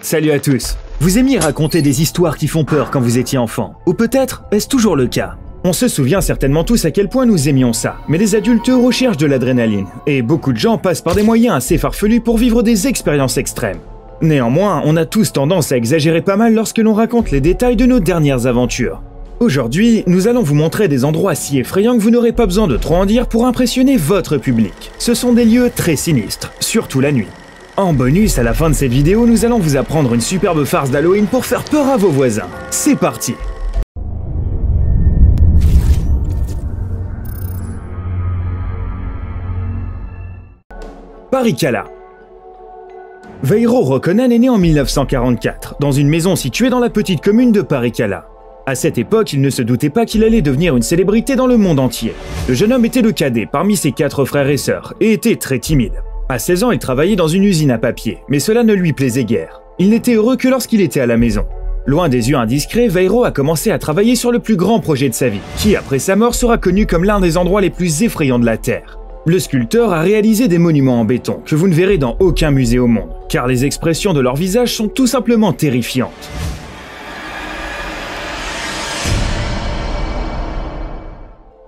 Salut à tous. Vous aimiez raconter des histoires qui font peur quand vous étiez enfant? Ou peut-être est-ce toujours le cas? On se souvient certainement tous à quel point nous aimions ça, mais les adultes recherchent de l'adrénaline, et beaucoup de gens passent par des moyens assez farfelus pour vivre des expériences extrêmes. Néanmoins, on a tous tendance à exagérer pas mal lorsque l'on raconte les détails de nos dernières aventures. Aujourd'hui, nous allons vous montrer des endroits si effrayants que vous n'aurez pas besoin de trop en dire pour impressionner votre public. Ce sont des lieux très sinistres, surtout la nuit. En bonus, à la fin de cette vidéo, nous allons vous apprendre une superbe farce d'Halloween pour faire peur à vos voisins. C'est parti! Parikkala. Veiro Roukonen est né en 1944, dans une maison située dans la petite commune de Parikkala. À cette époque, il ne se doutait pas qu'il allait devenir une célébrité dans le monde entier. Le jeune homme était le cadet parmi ses 4 frères et sœurs, et était très timide. À 16 ans, il travaillait dans une usine à papier, mais cela ne lui plaisait guère. Il n'était heureux que lorsqu'il était à la maison. Loin des yeux indiscrets, Veiro a commencé à travailler sur le plus grand projet de sa vie, qui après sa mort sera connu comme l'un des endroits les plus effrayants de la Terre. Le sculpteur a réalisé des monuments en béton que vous ne verrez dans aucun musée au monde, car les expressions de leur visage sont tout simplement terrifiantes.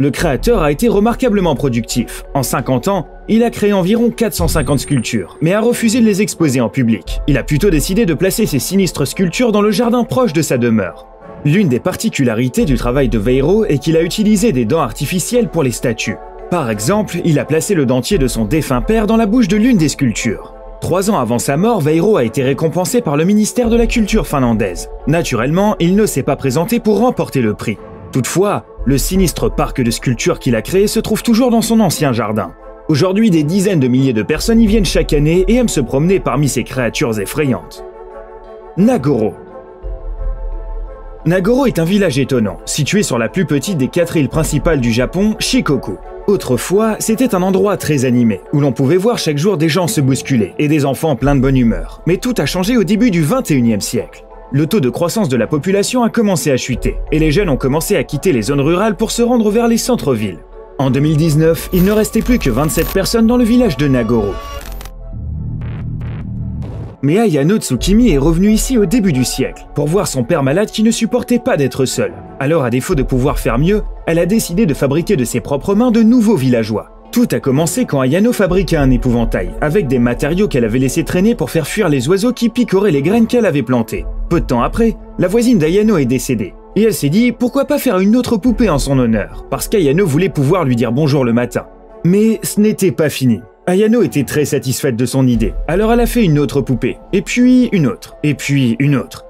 Le créateur a été remarquablement productif. En 50 ans, il a créé environ 450 sculptures, mais a refusé de les exposer en public. Il a plutôt décidé de placer ces sinistres sculptures dans le jardin proche de sa demeure. L'une des particularités du travail de Veiro est qu'il a utilisé des dents artificielles pour les statues. Par exemple, il a placé le dentier de son défunt père dans la bouche de l'une des sculptures. 3 ans avant sa mort, Veiro a été récompensé par le ministère de la Culture finlandaise. Naturellement, il ne s'est pas présenté pour remporter le prix. Toutefois, le sinistre parc de sculptures qu'il a créé se trouve toujours dans son ancien jardin. Aujourd'hui, des dizaines de milliers de personnes y viennent chaque année et aiment se promener parmi ces créatures effrayantes. Nagoro. Nagoro est un village étonnant, situé sur la plus petite des 4 îles principales du Japon, Shikoku. Autrefois, c'était un endroit très animé, où l'on pouvait voir chaque jour des gens se bousculer et des enfants pleins de bonne humeur. Mais tout a changé au début du 21e siècle. Le taux de croissance de la population a commencé à chuter, et les jeunes ont commencé à quitter les zones rurales pour se rendre vers les centres-villes. En 2019, il ne restait plus que 27 personnes dans le village de Nagoro. Mais Ayano Tsukimi est revenue ici au début du siècle, pour voir son père malade qui ne supportait pas d'être seul. Alors, à défaut de pouvoir faire mieux, elle a décidé de fabriquer de ses propres mains de nouveaux villageois. Tout a commencé quand Ayano fabriqua un épouvantail, avec des matériaux qu'elle avait laissés traîner pour faire fuir les oiseaux qui picoraient les graines qu'elle avait plantées. Peu de temps après, la voisine d'Ayano est décédée. Et elle s'est dit, pourquoi pas faire une autre poupée en son honneur, parce qu'Ayano voulait pouvoir lui dire bonjour le matin. Mais ce n'était pas fini. Ayano était très satisfaite de son idée, alors elle a fait une autre poupée, et puis une autre, et puis une autre.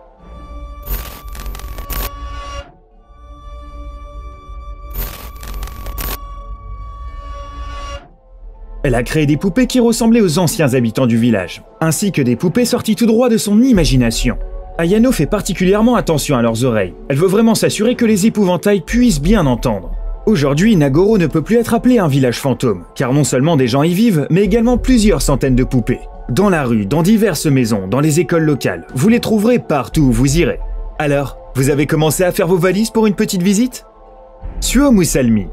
Elle a créé des poupées qui ressemblaient aux anciens habitants du village, ainsi que des poupées sorties tout droit de son imagination. Ayano fait particulièrement attention à leurs oreilles. Elle veut vraiment s'assurer que les épouvantails puissent bien entendre. Aujourd'hui, Nagoro ne peut plus être appelé un village fantôme, car non seulement des gens y vivent, mais également plusieurs centaines de poupées. Dans la rue, dans diverses maisons, dans les écoles locales, vous les trouverez partout où vous irez. Alors, vous avez commencé à faire vos valises pour une petite visite? Suomussalmi.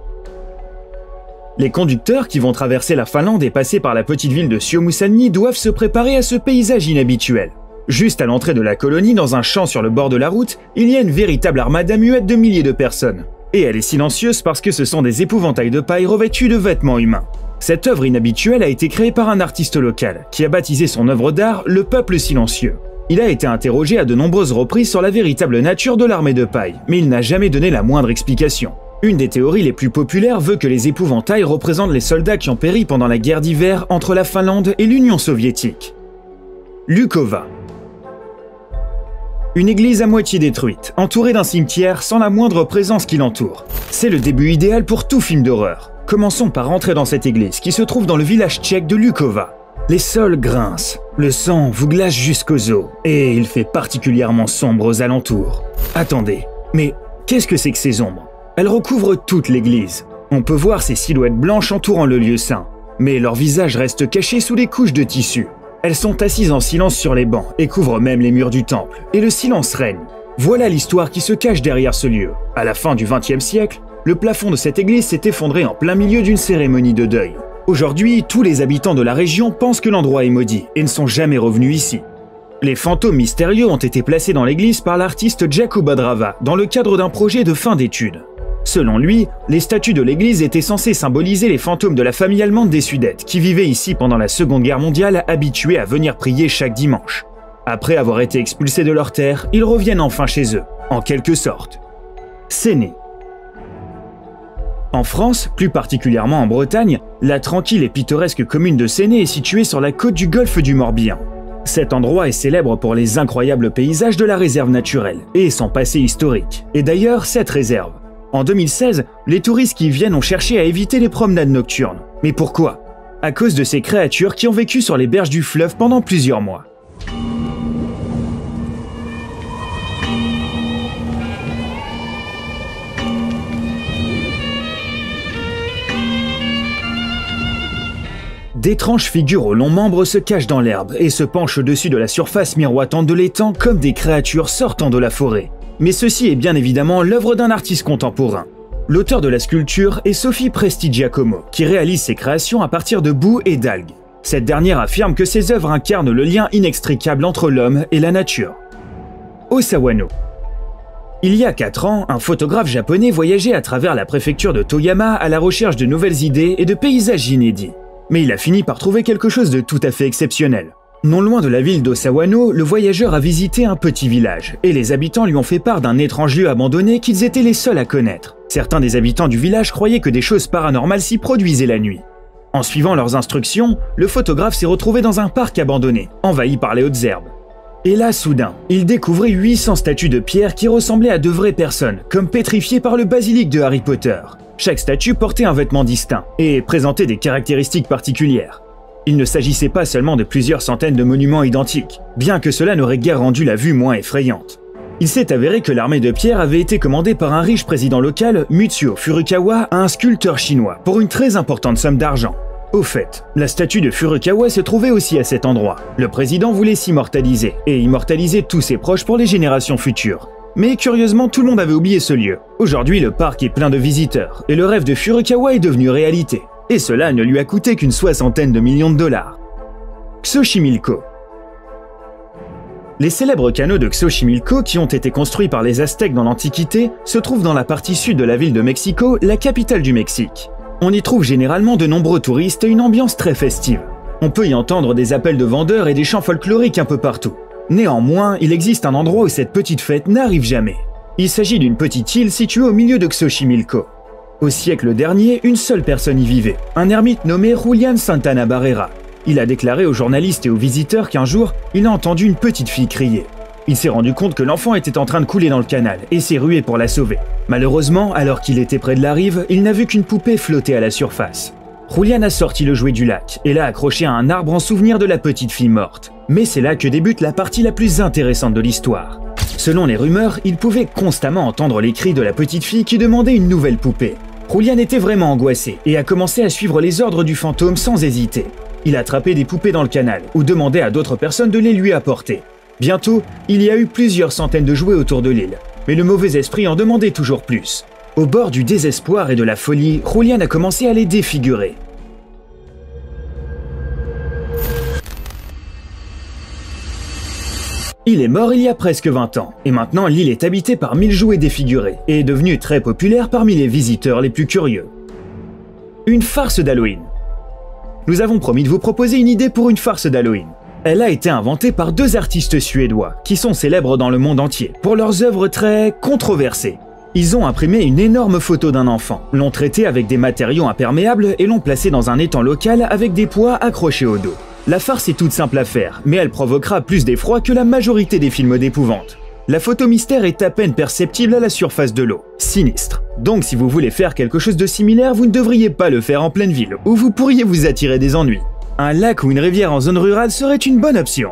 Les conducteurs qui vont traverser la Finlande et passer par la petite ville de Suomussalmi doivent se préparer à ce paysage inhabituel. Juste à l'entrée de la colonie, dans un champ sur le bord de la route, il y a une véritable armada muette de milliers de personnes. Et elle est silencieuse parce que ce sont des épouvantails de paille revêtus de vêtements humains. Cette œuvre inhabituelle a été créée par un artiste local, qui a baptisé son œuvre d'art « Le Peuple Silencieux ». Il a été interrogé à de nombreuses reprises sur la véritable nature de l'armée de paille, mais il n'a jamais donné la moindre explication. Une des théories les plus populaires veut que les épouvantails représentent les soldats qui ont péri pendant la guerre d'hiver entre la Finlande et l'Union soviétique. Lukova. Une église à moitié détruite, entourée d'un cimetière sans la moindre présence qui l'entoure. C'est le début idéal pour tout film d'horreur. Commençons par rentrer dans cette église qui se trouve dans le village tchèque de Lukova. Les sols grincent, le sang vous glace jusqu'aux os, et il fait particulièrement sombre aux alentours. Attendez, mais qu'est-ce que c'est que ces ombres? Elles recouvrent toute l'église. On peut voir ces silhouettes blanches entourant le lieu saint, mais leurs visages restent cachés sous des couches de tissu. Elles sont assises en silence sur les bancs et couvrent même les murs du temple, et le silence règne. Voilà l'histoire qui se cache derrière ce lieu. À la fin du XXe siècle, le plafond de cette église s'est effondré en plein milieu d'une cérémonie de deuil. Aujourd'hui, tous les habitants de la région pensent que l'endroit est maudit et ne sont jamais revenus ici. Les fantômes mystérieux ont été placés dans l'église par l'artiste Jacob Adrava dans le cadre d'un projet de fin d'études. Selon lui, les statues de l'église étaient censées symboliser les fantômes de la famille allemande des Sudètes qui vivaient ici pendant la Seconde Guerre mondiale, habitués à venir prier chaque dimanche. Après avoir été expulsés de leur terre, ils reviennent enfin chez eux, en quelque sorte. Séné. En France, plus particulièrement en Bretagne, la tranquille et pittoresque commune de Séné est située sur la côte du golfe du Morbihan. Cet endroit est célèbre pour les incroyables paysages de la réserve naturelle et son passé historique. Et d'ailleurs, cette réserve. En 2016, les touristes qui y viennent ont cherché à éviter les promenades nocturnes. Mais pourquoi? À cause de ces créatures qui ont vécu sur les berges du fleuve pendant plusieurs mois. D'étranges figures aux longs membres se cachent dans l'herbe et se penchent au-dessus de la surface miroitante de l'étang comme des créatures sortant de la forêt. Mais ceci est bien évidemment l'œuvre d'un artiste contemporain. L'auteur de la sculpture est Sophie Prestigiacomo, qui réalise ses créations à partir de boue et d'algues. Cette dernière affirme que ses œuvres incarnent le lien inextricable entre l'homme et la nature. Osawano. Il y a 4 ans, un photographe japonais voyageait à travers la préfecture de Toyama à la recherche de nouvelles idées et de paysages inédits. Mais il a fini par trouver quelque chose de tout à fait exceptionnel. Non loin de la ville d'Osawano, le voyageur a visité un petit village, et les habitants lui ont fait part d'un étrange lieu abandonné qu'ils étaient les seuls à connaître. Certains des habitants du village croyaient que des choses paranormales s'y produisaient la nuit. En suivant leurs instructions, le photographe s'est retrouvé dans un parc abandonné, envahi par les hautes herbes. Et là, soudain, il découvrait 800 statues de pierre qui ressemblaient à de vraies personnes, comme pétrifiées par le basilic de Harry Potter. Chaque statue portait un vêtement distinct et présentait des caractéristiques particulières. Il ne s'agissait pas seulement de plusieurs centaines de monuments identiques, bien que cela n'aurait guère rendu la vue moins effrayante. Il s'est avéré que l'armée de pierre avait été commandée par un riche président local, Mutsuo Furukawa, à un sculpteur chinois, pour une très importante somme d'argent. Au fait, la statue de Furukawa se trouvait aussi à cet endroit. Le président voulait s'immortaliser, et immortaliser tous ses proches pour les générations futures. Mais curieusement, tout le monde avait oublié ce lieu. Aujourd'hui, le parc est plein de visiteurs, et le rêve de Furukawa est devenu réalité. Et cela ne lui a coûté qu'une 60aine de millions de dollars. Xochimilco. Les célèbres canaux de Xochimilco, qui ont été construits par les Aztèques dans l'Antiquité, se trouvent dans la partie sud de la ville de Mexico, la capitale du Mexique. On y trouve généralement de nombreux touristes et une ambiance très festive. On peut y entendre des appels de vendeurs et des chants folkloriques un peu partout. Néanmoins, il existe un endroit où cette petite fête n'arrive jamais. Il s'agit d'une petite île située au milieu de Xochimilco. Au siècle dernier, une seule personne y vivait, un ermite nommé Julián Santana Barrera. Il a déclaré aux journalistes et aux visiteurs qu'un jour, il a entendu une petite fille crier. Il s'est rendu compte que l'enfant était en train de couler dans le canal et s'est rué pour la sauver. Malheureusement, alors qu'il était près de la rive, il n'a vu qu'une poupée flotter à la surface. Julián a sorti le jouet du lac et l'a accroché à un arbre en souvenir de la petite fille morte. Mais c'est là que débute la partie la plus intéressante de l'histoire. Selon les rumeurs, il pouvait constamment entendre les cris de la petite fille qui demandait une nouvelle poupée. Julián était vraiment angoissé et a commencé à suivre les ordres du fantôme sans hésiter. Il attrapait des poupées dans le canal ou demandait à d'autres personnes de les lui apporter. Bientôt, il y a eu plusieurs centaines de jouets autour de l'île, mais le mauvais esprit en demandait toujours plus. Au bord du désespoir et de la folie, Julián a commencé à les défigurer. Il est mort il y a presque 20 ans, et maintenant l'île est habitée par 1000 jouets défigurés, et est devenue très populaire parmi les visiteurs les plus curieux. Une farce d'Halloween. Nous avons promis de vous proposer une idée pour une farce d'Halloween. Elle a été inventée par 2 artistes suédois, qui sont célèbres dans le monde entier, pour leurs œuvres très controversées. Ils ont imprimé une énorme photo d'un enfant, l'ont traité avec des matériaux imperméables et l'ont placé dans un étang local avec des poids accrochés au dos. La farce est toute simple à faire, mais elle provoquera plus d'effroi que la majorité des films d'épouvante. La photo mystère est à peine perceptible à la surface de l'eau. Sinistre. Donc si vous voulez faire quelque chose de similaire, vous ne devriez pas le faire en pleine ville, où vous pourriez vous attirer des ennuis. Un lac ou une rivière en zone rurale serait une bonne option.